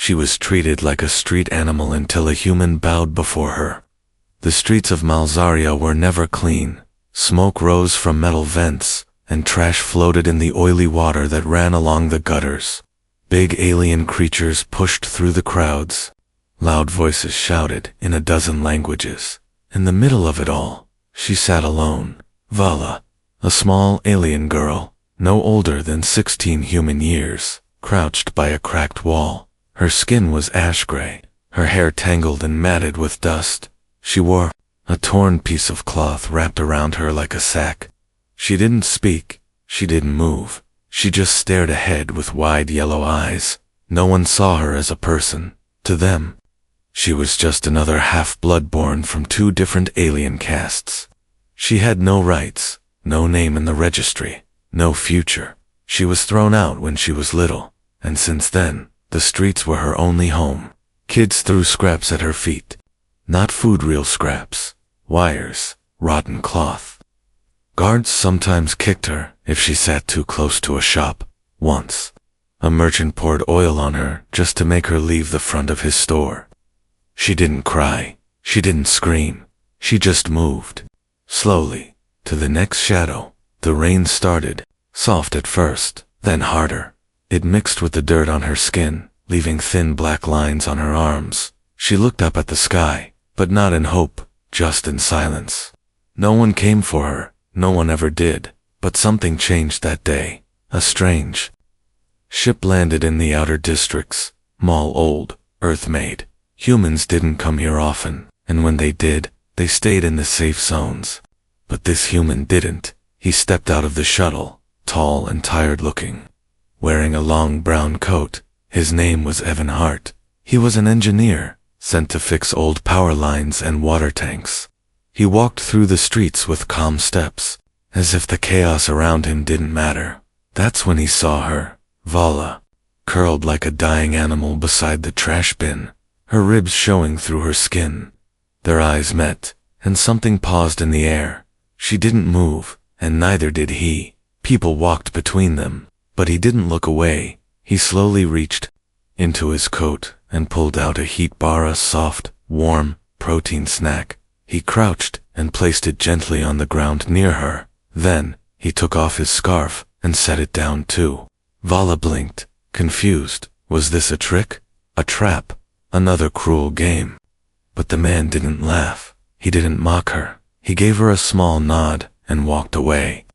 She was treated like a street animal until a human bowed before her. The streets of Malzaria were never clean. Smoke rose from metal vents, and trash floated in the oily water that ran along the gutters. Big alien creatures pushed through the crowds. Loud voices shouted in a dozen languages. In the middle of it all, she sat alone. Vala, a small alien girl, no older than 16 human years, crouched by a cracked wall. Her skin was ash gray, her hair tangled and matted with dust. She wore a torn piece of cloth wrapped around her like a sack. She didn't speak, she didn't move. She just stared ahead with wide yellow eyes. No one saw her as a person. To them, she was just another half-blood born from 2 different alien castes. She had no rights, no name in the registry, no future. She was thrown out when she was little, and since then, the streets were her only home. Kids threw scraps at her feet. Not food, real scraps. Wires, rotten cloth. Guards sometimes kicked her if she sat too close to a shop. Once, a merchant poured oil on her just to make her leave the front of his store. She didn't cry, she didn't scream, she just moved. Slowly, to the next shadow. The rain started, soft at first, then harder. It mixed with the dirt on her skin, leaving thin black lines on her arms. She looked up at the sky, but not in hope, just in silence. No one came for her, no one ever did, but something changed that day. A strange ship landed in the outer districts, Mall old, Earth-made. Humans didn't come here often, and when they did, they stayed in the safe zones. But this human didn't. He stepped out of the shuttle, tall and tired-looking, wearing a long brown coat. His name was Evan Hart. He was an engineer, sent to fix old power lines and water tanks. He walked through the streets with calm steps, as if the chaos around him didn't matter. That's when he saw her, Vala, curled like a dying animal beside the trash bin, her ribs showing through her skin. Their eyes met, and something paused in the air. She didn't move, and neither did he. People walked between them, but he didn't look away. He slowly reached into his coat and pulled out a heat bar, a soft, warm, protein snack. He crouched and placed it gently on the ground near her. Then, he took off his scarf and set it down too. Vala blinked, confused. Was this a trick? A trap? Another cruel game? But the man didn't laugh. He didn't mock her. He gave her a small nod and walked away,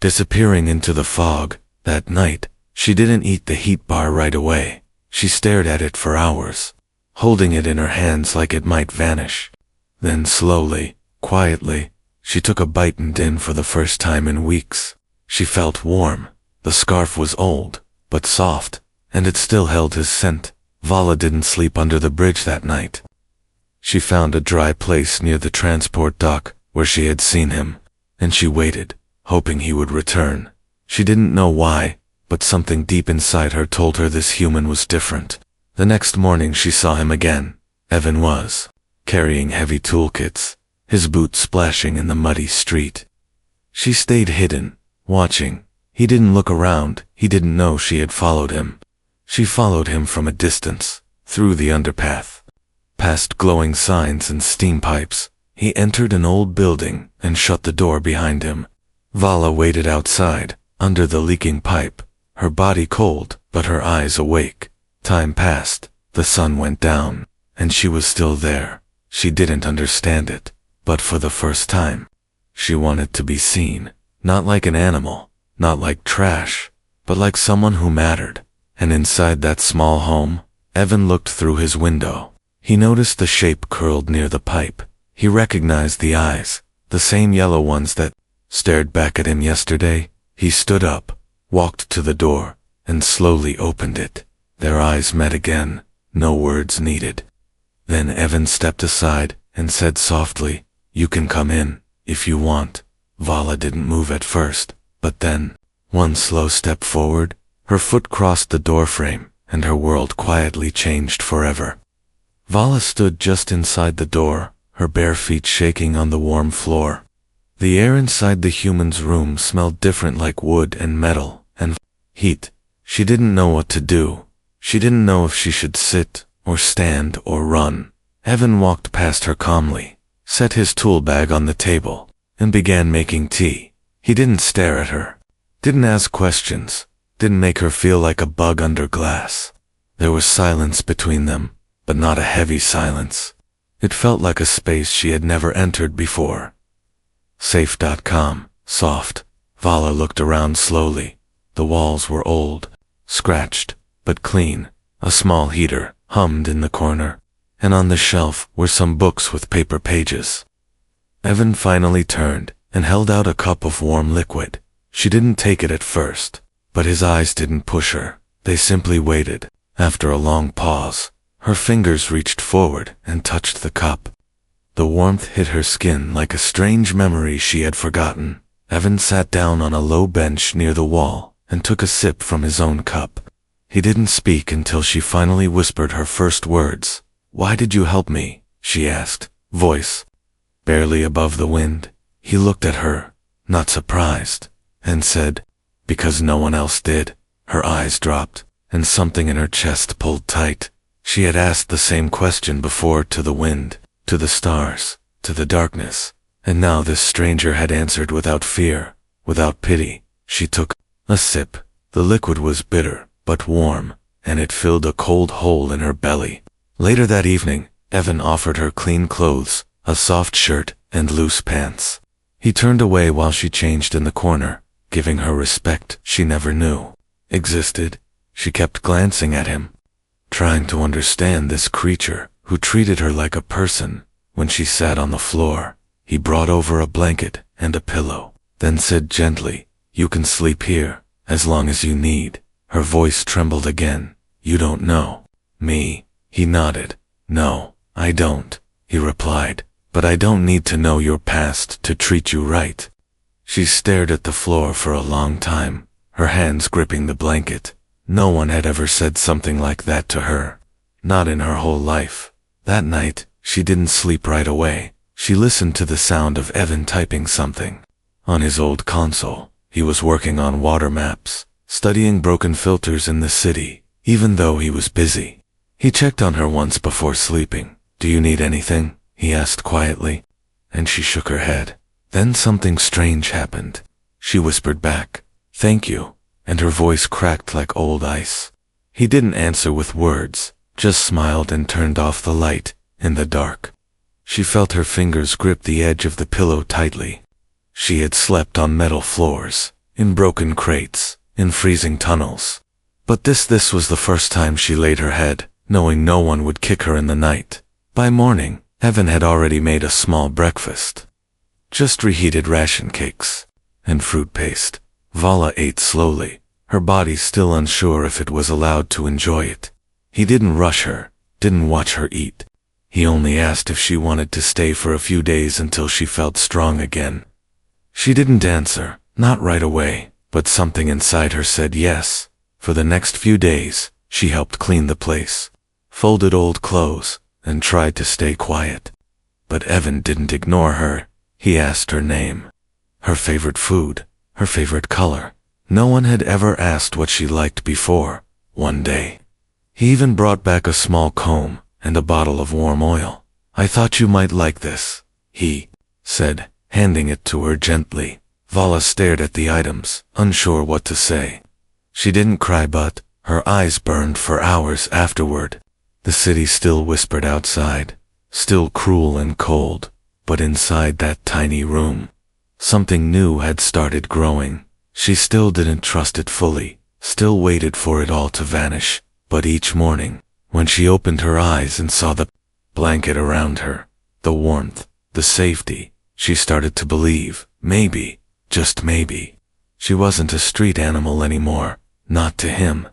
disappearing into the fog. That night, she didn't eat the heat bar right away. She stared at it for hours, holding it in her hands like it might vanish. Then slowly, quietly, she took a bite and in for the first time in weeks. She felt warm. The scarf was old, but soft, and it still held his scent. Vala didn't sleep under the bridge that night. She found a dry place near the transport dock where she had seen him, and she waited, hoping he would return. She didn't know why, but something deep inside her told her this human was different. The next morning she saw him again. Evan was carrying heavy toolkits, his boots splashing in the muddy street. She stayed hidden, watching. He didn't look around. He didn't know she had followed him. She followed him from a distance, through the underpath, past glowing signs and steam pipes. He entered an old building and shut the door behind him. Vala waited outside, under the leaking pipe, her body cold, but her eyes awake. Time passed, the sun went down, and she was still there. She didn't understand it, but for the first time, she wanted to be seen, not like an animal, not like trash, but like someone who mattered. And inside that small home, Evan looked through his window. He noticed the shape curled near the pipe. He recognized the eyes, the same yellow ones that stared back at him yesterday. He stood up, walked to the door, and slowly opened it. Their eyes met again, no words needed. Then Evan stepped aside and said softly, "You can come in, if you want." Vala didn't move at first, but then, one slow step forward, her foot crossed the doorframe, and her world quietly changed forever. Vala stood just inside the door, her bare feet shaking on the warm floor. The air inside the human's room smelled different, like wood and metal and heat. She didn't know what to do. She didn't know if she should sit, or stand, or run. Evan walked past her calmly, set his tool bag on the table, and began making tea. He didn't stare at her, didn't ask questions, didn't make her feel like a bug under glass. There was silence between them, but not a heavy silence. It felt like a space she had never entered before. Safe.com, soft. Vala looked around slowly. The walls were old, scratched, but clean. A small heater hummed in the corner, and on the shelf were some books with paper pages. Evan finally turned and held out a cup of warm liquid. She didn't take it at first, but his eyes didn't push her. They simply waited. After a long pause, her fingers reached forward and touched the cup. The warmth hit her skin like a strange memory she had forgotten. Evan sat down on a low bench near the wall and took a sip from his own cup. He didn't speak until she finally whispered her first words. "Why did you help me?" she asked, voice barely above the wind. He looked at her, not surprised, and said, "Because no one else did." Her eyes dropped, and something in her chest pulled tight. She had asked the same question before, to the wind, to the stars, to the darkness, and now this stranger had answered without fear, without pity. She took a sip. The liquid was bitter, but warm, and it filled a cold hole in her belly. Later that evening, Evan offered her clean clothes, a soft shirt and loose pants. He turned away while she changed in the corner, giving her respect she never knew existed. She kept glancing at him, trying to understand this creature who treated her like a person. When she sat on the floor, he brought over a blanket and a pillow, then said gently, "You can sleep here, as long as you need." Her voice trembled again. "You don't know me?" He nodded. "No, I don't," he replied, "but I don't need to know your past to treat you right." She stared at the floor for a long time, her hands gripping the blanket. No one had ever said something like that to her. Not in her whole life. That night, she didn't sleep right away. She listened to the sound of Evan typing something. On his old console, he was working on water maps, studying broken filters in the city, even though he was busy. He checked on her once before sleeping. "Do you need anything?" he asked quietly, and she shook her head. Then something strange happened. She whispered back, "Thank you," and her voice cracked like old ice. He didn't answer with words, just smiled and turned off the light. In the dark, she felt her fingers grip the edge of the pillow tightly. She had slept on metal floors, in broken crates, in freezing tunnels. But this was the first time she laid her head, knowing no one would kick her in the night. By morning, Evan had already made a small breakfast. Just reheated ration cakes and fruit paste. Vala ate slowly, her body still unsure if it was allowed to enjoy it. He didn't rush her, didn't watch her eat. He only asked if she wanted to stay for a few days until she felt strong again. She didn't answer, not right away, but something inside her said yes. For the next few days, she helped clean the place, folded old clothes, and tried to stay quiet. But Evan didn't ignore her. He asked her name, her favorite food, her favorite color. No one had ever asked what she liked before. One day, he even brought back a small comb and a bottle of warm oil. "I thought you might like this," he said, handing it to her gently. Vala stared at the items, unsure what to say. She didn't cry, but her eyes burned for hours afterward. The city still whispered outside, still cruel and cold, but inside that tiny room, something new had started growing. She still didn't trust it fully, still waited for it all to vanish. But each morning, when she opened her eyes and saw the blanket around her, the warmth, the safety, she started to believe, maybe, just maybe, she wasn't a street animal anymore, not to him.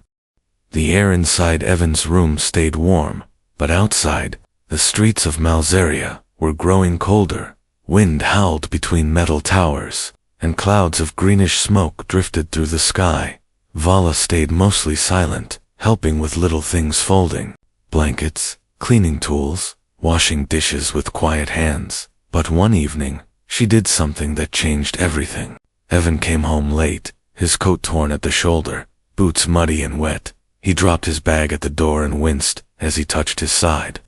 The air inside Evan's room stayed warm, but outside, the streets of Malzaria were growing colder. Wind howled between metal towers, and clouds of greenish smoke drifted through the sky. Vala stayed mostly silent, helping with little things, folding blankets, cleaning tools, washing dishes with quiet hands. But one evening, she did something that changed everything. Evan came home late, his coat torn at the shoulder, boots muddy and wet. He dropped his bag at the door and winced as he touched his side.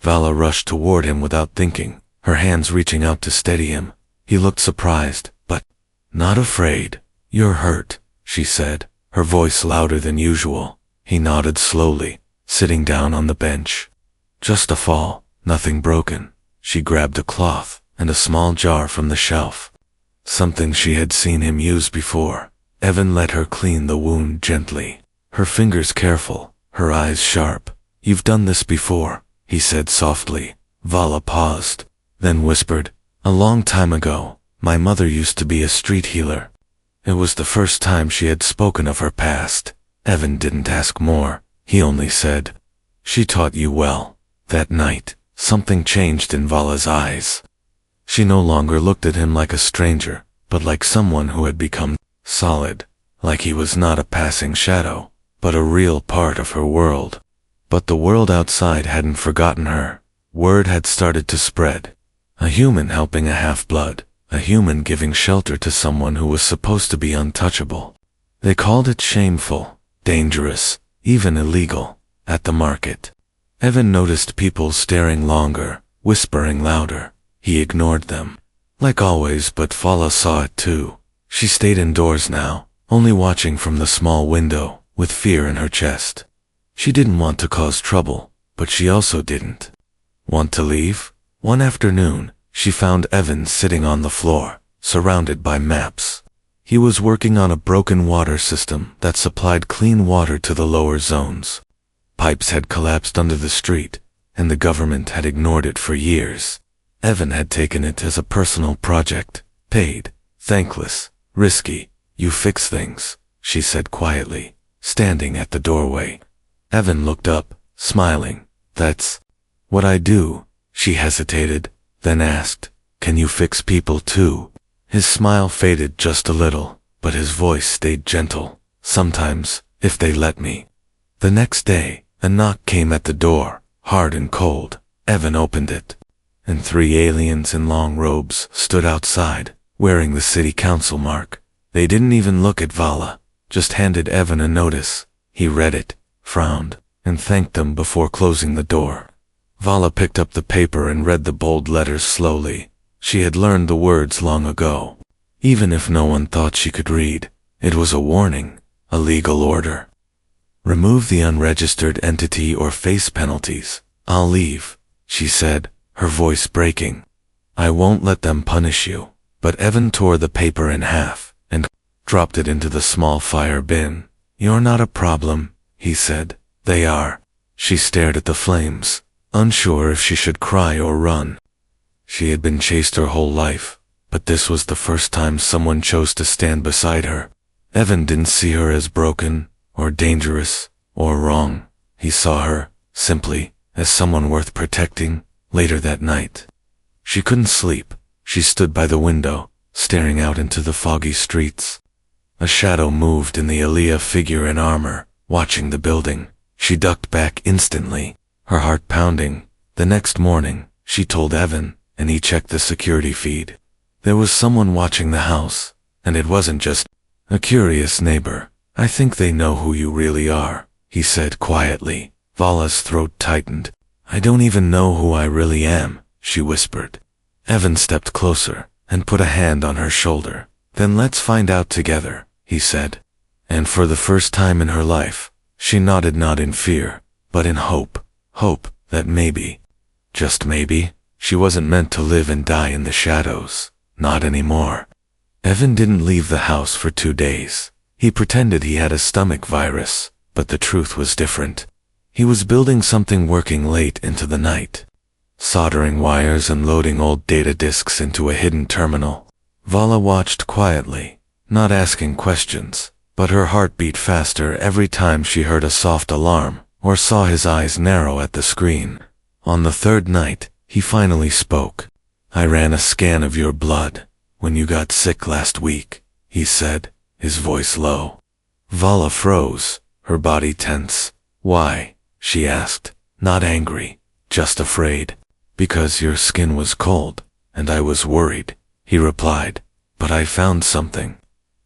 Vala rushed toward him without thinking, her hands reaching out to steady him. He looked surprised, but not afraid. "You're hurt," she said, her voice louder than usual. He nodded slowly, sitting down on the bench. "Just a fall, nothing broken." She grabbed a cloth and a small jar from the shelf, something she had seen him use before. Evan let her clean the wound gently, her fingers careful, her eyes sharp. "You've done this before," he said softly. Vala paused, then whispered, "A long time ago, my mother used to be a street healer." It was the first time she had spoken of her past. Evan didn't ask more, he only said, "She taught you well." That night, something changed in Vala's eyes. She no longer looked at him like a stranger, but like someone who had become solid, like he was not a passing shadow, but a real part of her world. But the world outside hadn't forgotten her. Word had started to spread. A human helping a half-blood, a human giving shelter to someone who was supposed to be untouchable. They called it shameful, dangerous, even illegal, at the market. Evan noticed people staring longer, whispering louder. He ignored them. Like always, but Vala saw it too. She stayed indoors now, only watching from the small window, with fear in her chest. She didn't want to cause trouble, but she also didn't want to leave. One afternoon, she found Evan sitting on the floor, surrounded by maps. He was working on a broken water system that supplied clean water to the lower zones. Pipes had collapsed under the street, and the government had ignored it for years. Evan had taken it as a personal project, paid, thankless, risky. "You fix things," she said quietly, standing at the doorway. Evan looked up, smiling. "That's what I do." She hesitated, then asked, "Can you fix people too?" His smile faded just a little, but his voice stayed gentle. "Sometimes, if they let me." The next day, a knock came at the door, hard and cold. Evan opened it, and 3 aliens in long robes stood outside, wearing the city council mark. They didn't even look at Vala, just handed Evan a notice. He read it, frowned, and thanked them before closing the door. Vala picked up the paper and read the bold letters slowly. She had learned the words long ago. Even if no one thought she could read, it was a warning, a legal order. "Remove the unregistered entity or face penalties. I'll leave," she said, her voice breaking. "I won't let them punish you." But Evan tore the paper in half and dropped it into the small fire bin. "You're not a problem," he said. "They are." She stared at the flames, unsure if she should cry or run. She had been chased her whole life, but this was the first time someone chose to stand beside her. Evan didn't see her as broken, or dangerous, or wrong. He saw her, simply, as someone worth protecting. Later that night, she couldn't sleep. She stood by the window, staring out into the foggy streets. A shadow moved in the Aliyah figure in armor, watching the building. She ducked back instantly, her heart pounding. The next morning, she told Evan, and he checked the security feed. There was someone watching the house, and it wasn't just a curious neighbor. "I think they know who you really are," he said quietly. Vala's throat tightened. "I don't even know who I really am," she whispered. Evan stepped closer and put a hand on her shoulder. "Then let's find out together," he said. And for the first time in her life, she nodded, not in fear, but in hope. Hope that maybe, just maybe, she wasn't meant to live and die in the shadows. Not anymore. Evan didn't leave the house for 2 days. He pretended he had a stomach virus, but the truth was different. He was building something, working late into the night, soldering wires and loading old data disks into a hidden terminal. Vala watched quietly, not asking questions, but her heart beat faster every time she heard a soft alarm or saw his eyes narrow at the screen. On the 3rd night, he finally spoke. "I ran a scan of your blood when you got sick last week," he said, his voice low. Vala froze, her body tense. "Why?" she asked, not angry, just afraid. "Because your skin was cold, and I was worried," he replied. "But I found something."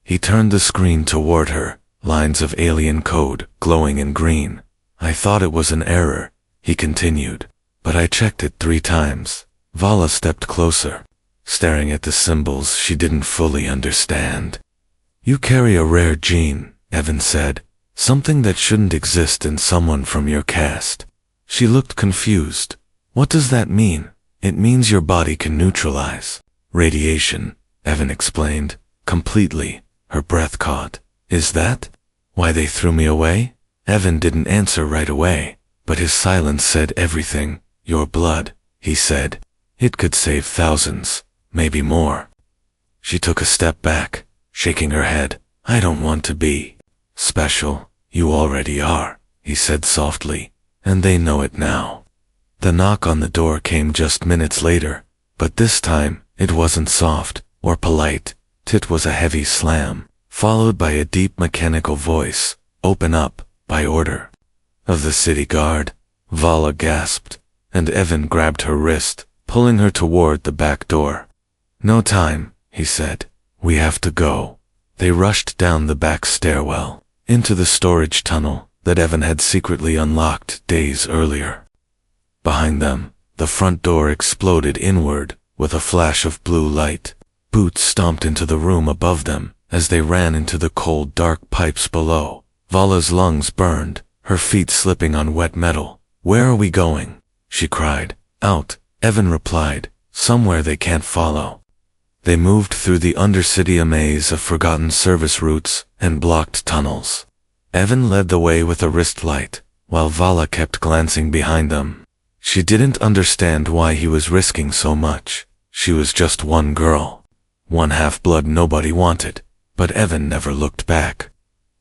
He turned the screen toward her, lines of alien code glowing in green. I thought it was an error, he continued, but I checked it 3 times. Vala stepped closer, staring at the symbols she didn't fully understand. You carry a rare gene, Evan said, something that shouldn't exist in someone from your caste. She looked confused. What does that mean? It means your body can neutralize radiation, Evan explained, completely. Her breath caught. Is that why they threw me away? Evan didn't answer right away, but his silence said everything. Your blood, he said. It could save thousands, maybe more. She took a step back, shaking her head. I don't want to be special. You already are, he said softly, and they know it now. The knock on the door came just minutes later, but this time it wasn't soft or polite. It was a heavy slam, followed by a deep mechanical voice. Open up, by order of the city guard. Vala gasped, and Evan grabbed her wrist, pulling her toward the back door. No time, he said. We have to go. They rushed down the back stairwell, into the storage tunnel that Evan had secretly unlocked days earlier. Behind them, the front door exploded inward with a flash of blue light. Boots stomped into the room above them as they ran into the cold, dark pipes below. Vala's lungs burned, her feet slipping on wet metal. Where are we going? She cried. Out, Evan replied. Somewhere they can't follow. They moved through the undercity maze of forgotten service routes and blocked tunnels. Evan led the way with a wrist light, while Vala kept glancing behind them. She didn't understand why he was risking so much. She was just one girl, one half-blood nobody wanted, but Evan never looked back.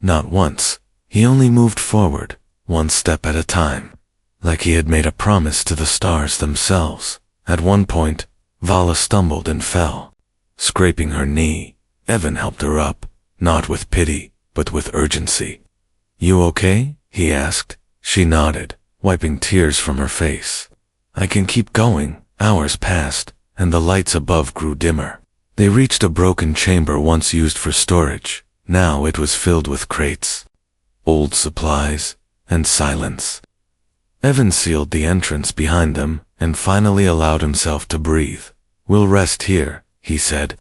Not once. He only moved forward, one step at a time, like he had made a promise to the stars themselves. At one point, Vala stumbled and fell, scraping her knee. Evan helped her up, not with pity, but with urgency. You okay? He asked. She nodded, wiping tears from her face. I can keep going. Hours passed, and the lights above grew dimmer. They reached a broken chamber once used for storage. Now it was filled with crates, old supplies, and silence. Evan sealed the entrance behind them and finally allowed himself to breathe. We'll rest here, he said.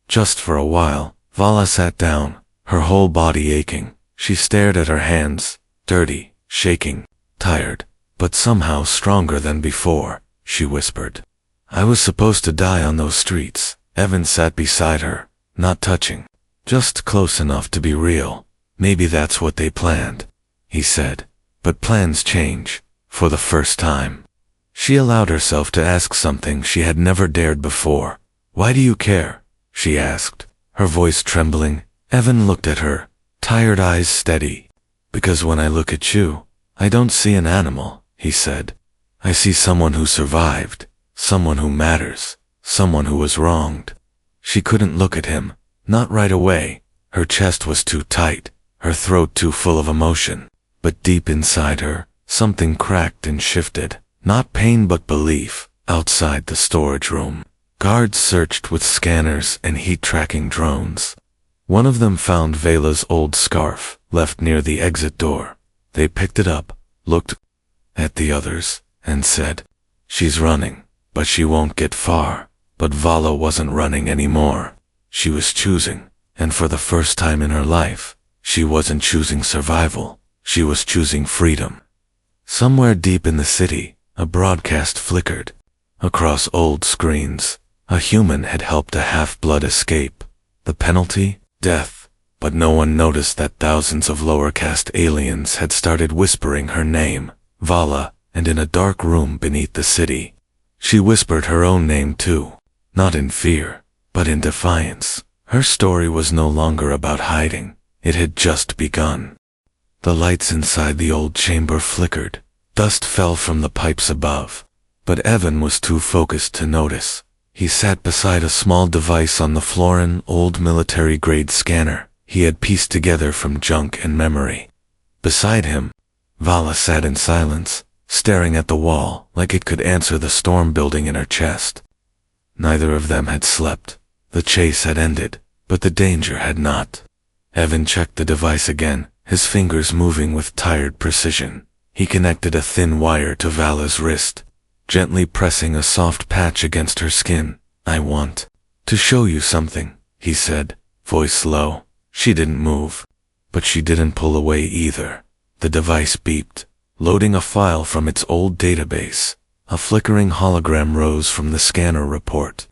Just for a while, Vala sat down, her whole body aching. She stared at her hands, dirty, shaking, tired, but somehow stronger than before. She whispered. I was supposed to die on those streets. Evan sat beside her, not touching, just close enough to be real. Maybe that's what they planned, he said. But plans change, for the first time. She allowed herself to ask something she had never dared before. Why do you care? She asked, her voice trembling. Evan looked at her, tired eyes steady. Because when I look at you, I don't see an animal, he said. I see someone who survived, someone who matters, someone who was wronged. She couldn't look at him, not right away. Her chest was too tight, her throat too full of emotion. But deep inside her, something cracked and shifted. Not pain but belief. Outside the storage room, guards searched with scanners and heat-tracking drones. One of them found Vela's old scarf, left near the exit door. They picked it up, looked at the others, and said, She's running, but she won't get far. But Vala wasn't running anymore. She was choosing, and for the first time in her life, she wasn't choosing survival. She was choosing freedom. Somewhere deep in the city, a broadcast flickered. Across old screens, a human had helped a half-blood escape. The penalty? Death. But no one noticed that thousands of lower-caste aliens had started whispering her name, Vala, and in a dark room beneath the city. She whispered her own name too, not in fear, but in defiance. Her story was no longer about hiding. It had just begun. The lights inside the old chamber flickered. Dust fell from the pipes above, but Evan was too focused to notice. He sat beside a small device on the floor, an old military-grade scanner he had pieced together from junk and memory. Beside him, Vala sat in silence, staring at the wall like it could answer the storm building in her chest. Neither of them had slept. The chase had ended, but the danger had not. Evan checked the device again, his fingers moving with tired precision. He connected a thin wire to Vala's wrist, gently pressing a soft patch against her skin. "I want to show you something," he said, voice low. She didn't move, but she didn't pull away either. The device beeped, loading a file from its old database. A flickering hologram rose from the scanner report.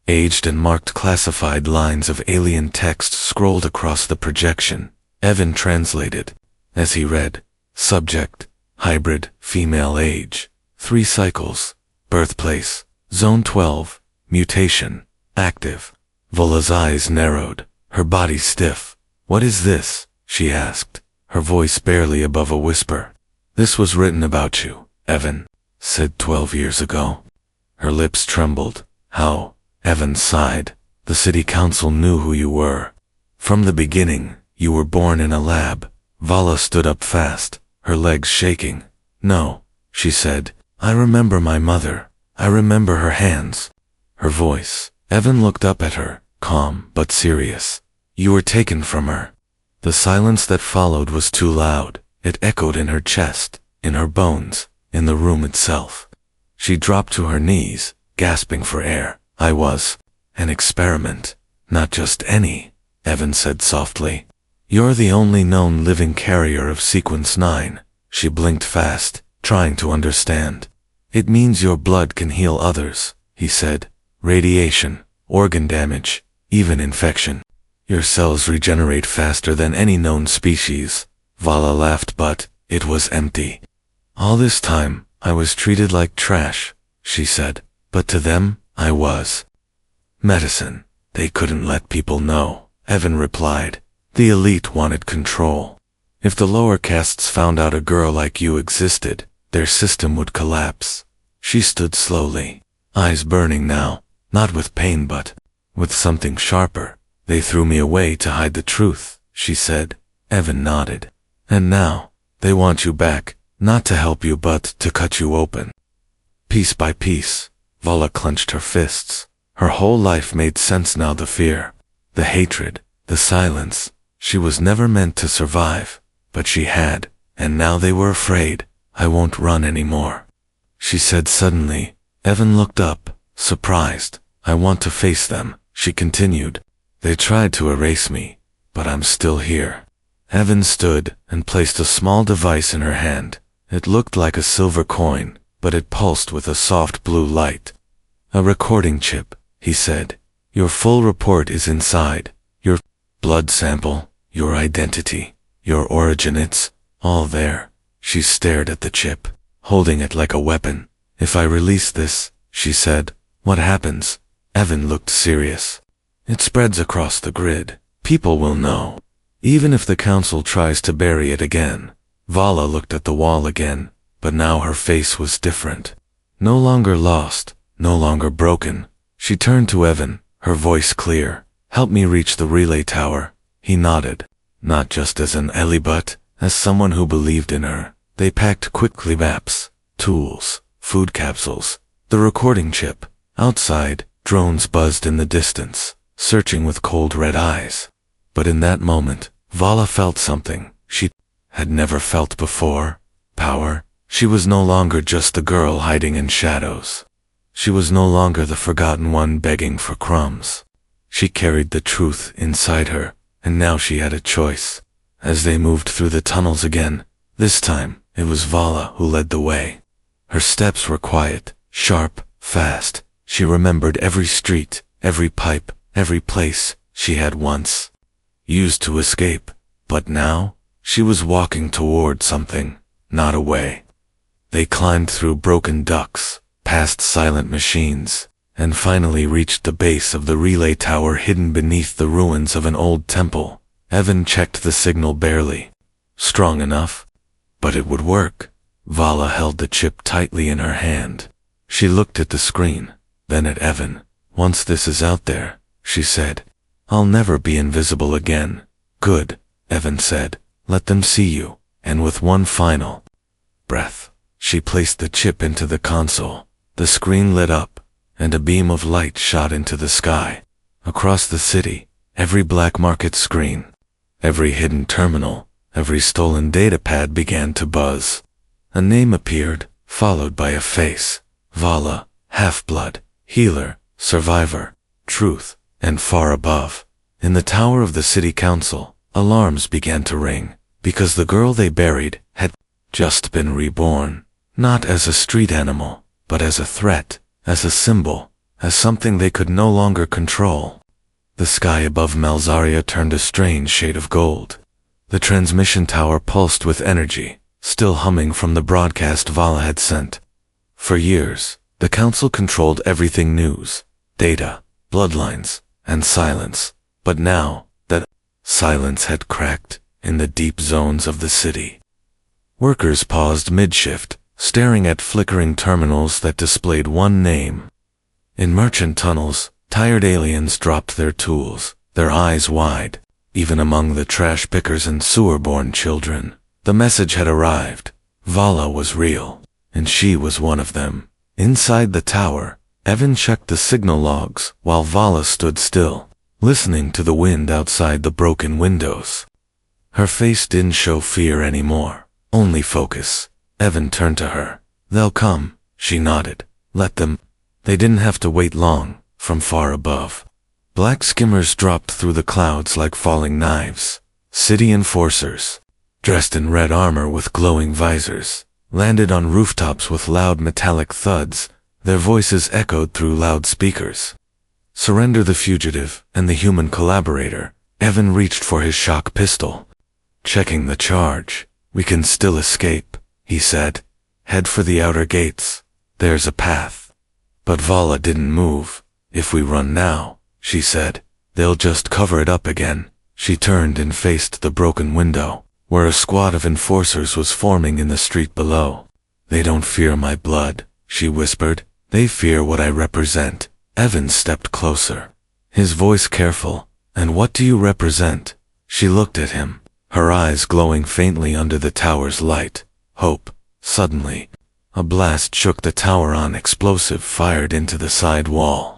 Aged and marked classified lines of alien text scrolled across the projection. Evan translated. As he read, subject, hybrid, female age, 3 cycles, birthplace, zone 12, mutation, active. Vala's eyes narrowed, her body stiff. "What is this?" she asked, her voice barely above a whisper. "This was written about you," Evan said 12 years ago. Her lips trembled. "How?" Evan sighed. "The city council knew who you were. From the beginning, you were born in a lab." Vala stood up fast, her legs shaking. "No," she said. "I remember my mother. I remember her hands." Her voice. Evan looked up at her, calm but serious. "You were taken from her." The silence that followed was too loud. It echoed in her chest, in her bones, in the room itself. She dropped to her knees, gasping for air. "I was an experiment, not just any," Evan said softly. "You're the only known living carrier of sequence 9. She blinked fast, trying to understand. "It means your blood can heal others," he said. "Radiation, organ damage, even infection. Your cells regenerate faster than any known species." Vala laughed, but it was empty. "All this time, I was treated like trash," she said. "But to them, I was medicine. They couldn't let people know," Evan replied. "The elite wanted control. If the lower castes found out a girl like you existed, their system would collapse." She stood slowly, eyes burning now, not with pain but with something sharper. "They threw me away to hide the truth," she said. Evan nodded. "And now, they want you back, not to help you but to cut you open." Piece by piece, Vala clenched her fists. Her whole life made sense now, the fear, the hatred, the silence. She was never meant to survive, but she had, and now they were afraid. "I won't run anymore," she said suddenly. Evan looked up, surprised. "I want to face them," she continued. "They tried to erase me, but I'm still here." Evan stood and placed a small device in her hand. It looked like a silver coin, but it pulsed with a soft blue light. "A recording chip," he said. "Your full report is inside. Your blood sample, your identity, your origin, it's all there." She stared at the chip, holding it like a weapon. "If I release this," she said, "what happens?" Evan looked serious. "It spreads across the grid. People will know. Even if the council tries to bury it again." Vala looked at the wall again, but now her face was different. No longer lost, no longer broken. She turned to Evan, her voice clear. "Help me reach the relay tower." He nodded, not just as an ally but as someone who believed in her. They packed quickly maps, tools, food capsules, the recording chip. Outside, drones buzzed in the distance, searching with cold red eyes. But in that moment, Vala felt something she had never felt before. Power. She was no longer just the girl hiding in shadows. She was no longer the forgotten one begging for crumbs. She carried the truth inside her, and now she had a choice. As they moved through the tunnels again, this time, it was Vala who led the way. Her steps were quiet, sharp, fast. She remembered every street, every pipe, every place she had once used to escape. But now, she was walking toward something, not away. They climbed through broken ducts, past silent machines, and finally reached the base of the relay tower hidden beneath the ruins of an old temple. Evan checked the signal barely. Strong enough, but it would work. Vala held the chip tightly in her hand. She looked at the screen, then at Evan. "Once this is out there," she said, "I'll never be invisible again." "Good," Evan said. "Let them see you." And with one final breath, she placed the chip into the console. The screen lit up, and a beam of light shot into the sky. Across the city, every black market screen, Every hidden terminal, every stolen datapad began to buzz. A name appeared, followed by a face. Vala, half-blood, healer, survivor, truth, and far above. In the tower of the city council, alarms began to ring, because the girl they buried had just been reborn, not as a street animal, but as a threat, as a symbol, as something they could no longer control. The sky above Malzaria turned a strange shade of gold. The transmission tower pulsed with energy, still humming from the broadcast Vala had sent. For years, the council controlled everything: news, data, bloodlines, and silence. But now, that silence had cracked in the deep zones of the city. Workers paused mid-shift, staring at flickering terminals that displayed one name. In merchant tunnels, tired aliens dropped their tools, their eyes wide. Even among the trash pickers and sewer-born children, the message had arrived. Vala was real, and she was one of them. Inside the tower, Evan checked the signal logs while Vala stood still, listening to the wind outside the broken windows. Her face didn't show fear anymore, only focus. Evan turned to her. "They'll come," she nodded. "Let them." They didn't have to wait long. From far above, black skimmers dropped through the clouds like falling knives. City enforcers, dressed in red armor with glowing visors, landed on rooftops with loud metallic thuds. Their voices echoed through loudspeakers. "Surrender the fugitive and the human collaborator." Evan reached for his shock pistol. Checking the charge. "We can still escape," he said. "Head for the outer gates. There's a path." But Vala didn't move. "If we run now," she said, "they'll just cover it up again." She turned and faced the broken window, where a squad of enforcers was forming in the street below. "They don't fear my blood," she whispered. "They fear what I represent." Evan stepped closer, his voice careful. "And what do you represent?" She looked at him, her eyes glowing faintly under the tower's light. "Hope." Suddenly, a blast shook the tower. On explosive fired into the side wall.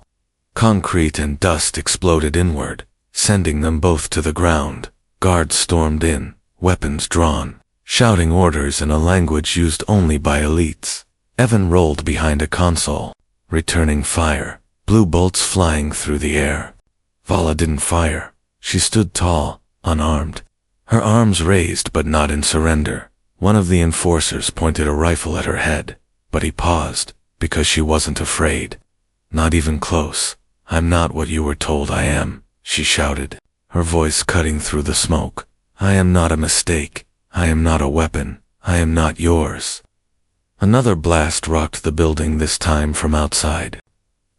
Concrete and dust exploded inward, sending them both to the ground. Guards stormed in, weapons drawn, shouting orders in a language used only by elites. Evan rolled behind a console, returning fire, blue bolts flying through the air. Vala didn't fire. She stood tall, unarmed, her arms raised but not in surrender. One of the enforcers pointed a rifle at her head, but he paused, because she wasn't afraid. "Not even close. I'm not what you were told I am," she shouted, her voice cutting through the smoke. "I am not a mistake. I am not a weapon. I am not yours." Another blast rocked the building, this time from outside.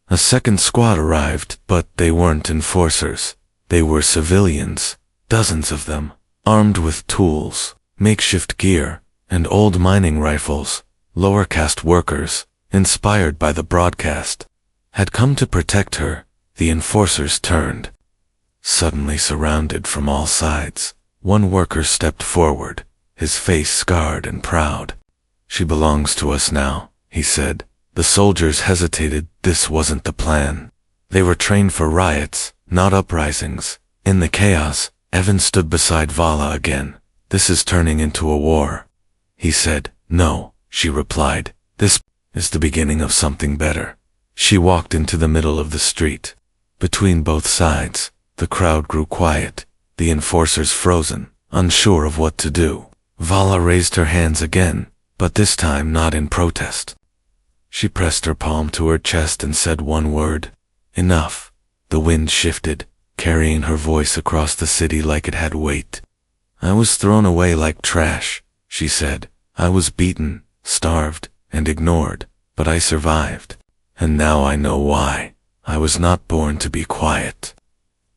A second squad arrived, but they weren't enforcers. They were civilians, dozens of them, armed with tools, makeshift gear, and old mining rifles. Lower caste workers, inspired by the broadcast, had come to protect her. The enforcers turned. Suddenly surrounded from all sides, one worker stepped forward, his face scarred and proud. "She belongs to us now," he said. The soldiers hesitated. This wasn't the plan. They were trained for riots, not uprisings. In the chaos, Evan stood beside Vala again. "This is turning into a war," he said. "No," she replied. "This is the beginning of something better." She walked into the middle of the street. Between both sides, the crowd grew quiet, the enforcers frozen, unsure of what to do. Vala raised her hands again, but this time not in protest. She pressed her palm to her chest and said one word: "Enough." The wind shifted, carrying her voice across the city like it had weight. "I was thrown away like trash," she said. "I was beaten, starved, and ignored, but I survived. And now I know why. I was not born to be quiet."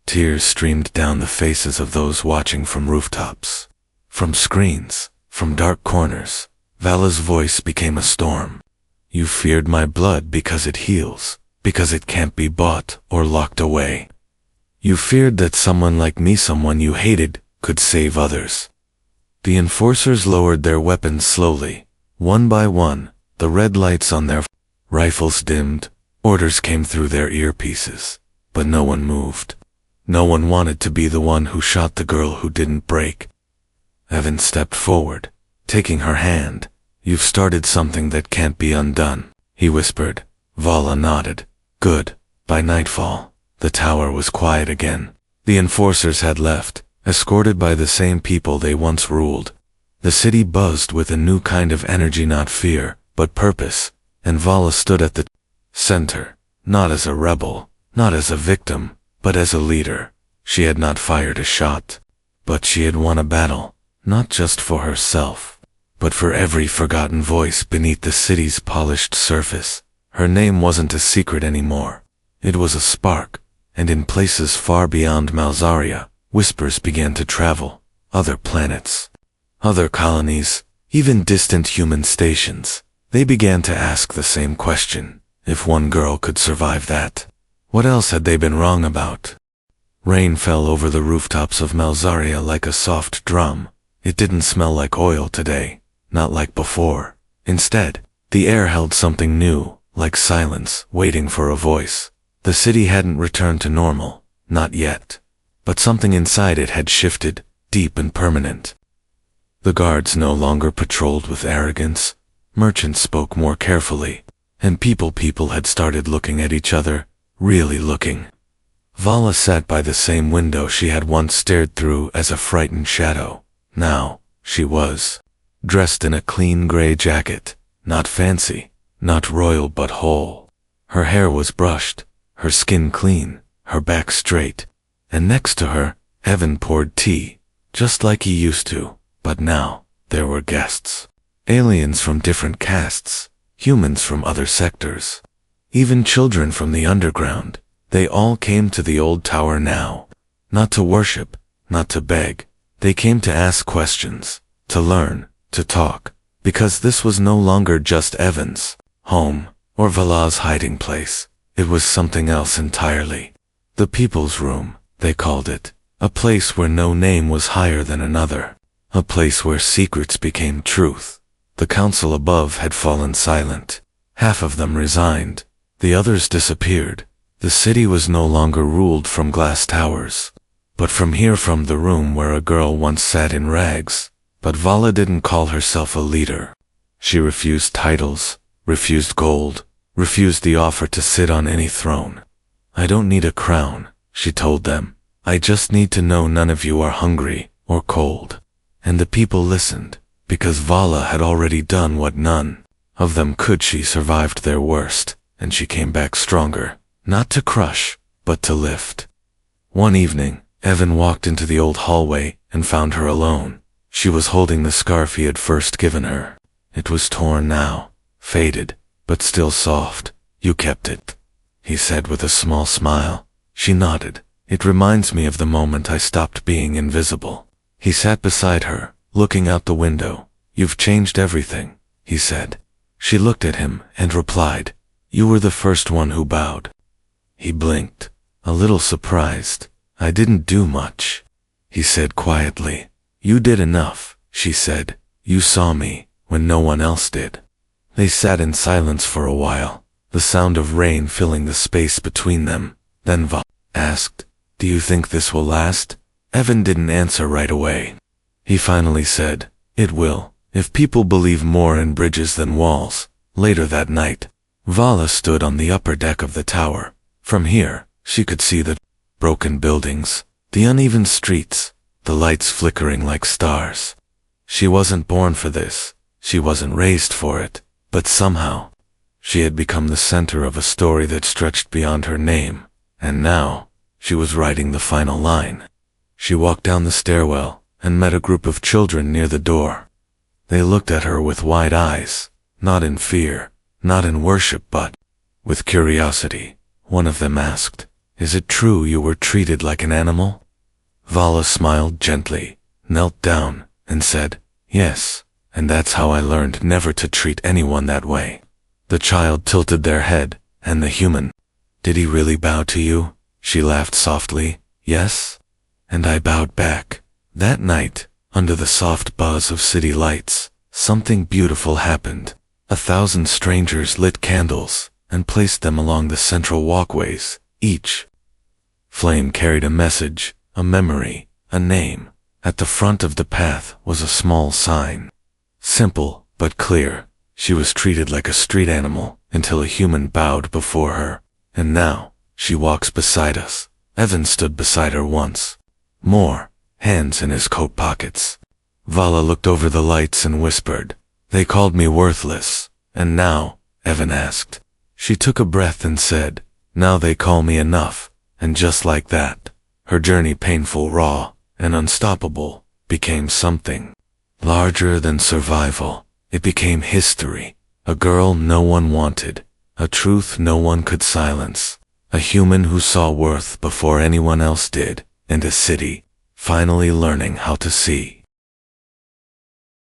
Tears streamed down the faces of those watching from rooftops, from screens, from dark corners. Vala's voice became a storm. "You feared my blood because it heals, because it can't be bought or locked away. You feared that someone like me, someone you hated, could save others." The enforcers lowered their weapons slowly, one by one. The red lights on their rifles dimmed. Orders came through their earpieces, but no one moved. No one wanted to be the one who shot the girl who didn't break. Evan stepped forward, taking her hand. You've started something that can't be undone, he whispered. Vala nodded. Good. By nightfall, the tower was quiet again. The enforcers had left, escorted by the same people they once ruled. The city buzzed with a new kind of energy, not fear, but purpose, and Vala stood at the center, not as a rebel, not as a victim, but as a leader. She had not fired a shot, but she had won a battle, not just for herself, but for every forgotten voice beneath the city's polished surface. Her name wasn't a secret anymore. It was a spark, and in places far beyond Malzaria, whispers began to travel. Other planets, other colonies, even distant human stations. They began to ask the same question. If one girl could survive that, what else had they been wrong about? Rain fell over the rooftops of Malzaria like a soft drum. It didn't smell like oil today, not like before. Instead, the air held something new, like silence, waiting for a voice. The city hadn't returned to normal, not yet. But something inside it had shifted, deep and permanent. The guards no longer patrolled with arrogance. Merchants spoke more carefully, and people had started looking at each other, really looking. Vala sat by the same window she had once stared through as a frightened shadow. Now, she was dressed in a clean gray jacket, not fancy, not royal but whole. Her hair was brushed, her skin clean, her back straight, and next to her, Evan poured tea, just like he used to, but now, there were guests. Aliens from different castes, humans from other sectors, even children from the underground. They all came to the old tower now, not to worship, not to beg. They came to ask questions, to learn, to talk, because this was no longer just Evan's home, or Vala's hiding place. It was something else entirely. The People's Room, they called it, a place where no name was higher than another, a place where secrets became truth. The council above had fallen silent. Half of them resigned, the others disappeared. The city was no longer ruled from glass towers, but from here, from the room where a girl once sat in rags. But Vala didn't call herself a leader. She refused titles, refused gold, refused the offer to sit on any throne. I don't need a crown, she told them. I just need to know none of you are hungry or cold. And the people listened, because Vala had already done what none of them could. She survived their worst, and she came back stronger, not to crush, but to lift. One evening, Evan walked into the old hallway and found her alone. She was holding the scarf he had first given her. It was torn now, faded, but still soft. You kept it, he said with a small smile. She nodded. It reminds me of the moment I stopped being invisible. He sat beside her, looking out the window. You've changed everything, he said. She looked at him and replied, you were the first one who bowed. He blinked, a little surprised. I didn't do much, he said quietly. You did enough, she said. You saw me when no one else did. They sat in silence for a while, the sound of rain filling the space between them. Then Vala asked, do you think this will last? Evan didn't answer right away. He finally said, it will, if people believe more in bridges than walls. Later that night, Vala stood on the upper deck of the tower. From here, she could see the broken buildings, the uneven streets, the lights flickering like stars. She wasn't born for this, she wasn't raised for it, but somehow, she had become the center of a story that stretched beyond her name, and now, she was writing the final line. She walked down the stairwell and met a group of children near the door. They looked at her with wide eyes, not in fear, not in worship, but with curiosity. One of them asked, is it true you were treated like an animal? Vala smiled gently, knelt down, and said, yes, and that's how I learned never to treat anyone that way. The child tilted their head, and the human, did he really bow to you? She laughed softly, yes. And I bowed back. That night, under the soft buzz of city lights, something beautiful happened. 1,000 strangers lit candles and placed them along the central walkways, each Flame carried a message, a memory, a name. At the front of the path was a small sign. Simple, but clear. She was treated like a street animal until a human bowed before her. And now, she walks beside us. Evan stood beside her once more, hands in his coat pockets. Vala looked over the lights and whispered, "They called me worthless. And now?" Evan asked. She took a breath and said, "Now they call me enough." And just like that, her journey, painful, raw, and unstoppable, became something larger than survival. It became history. A girl no one wanted, a truth no one could silence, a human who saw worth before anyone else did, and a city finally learning how to see.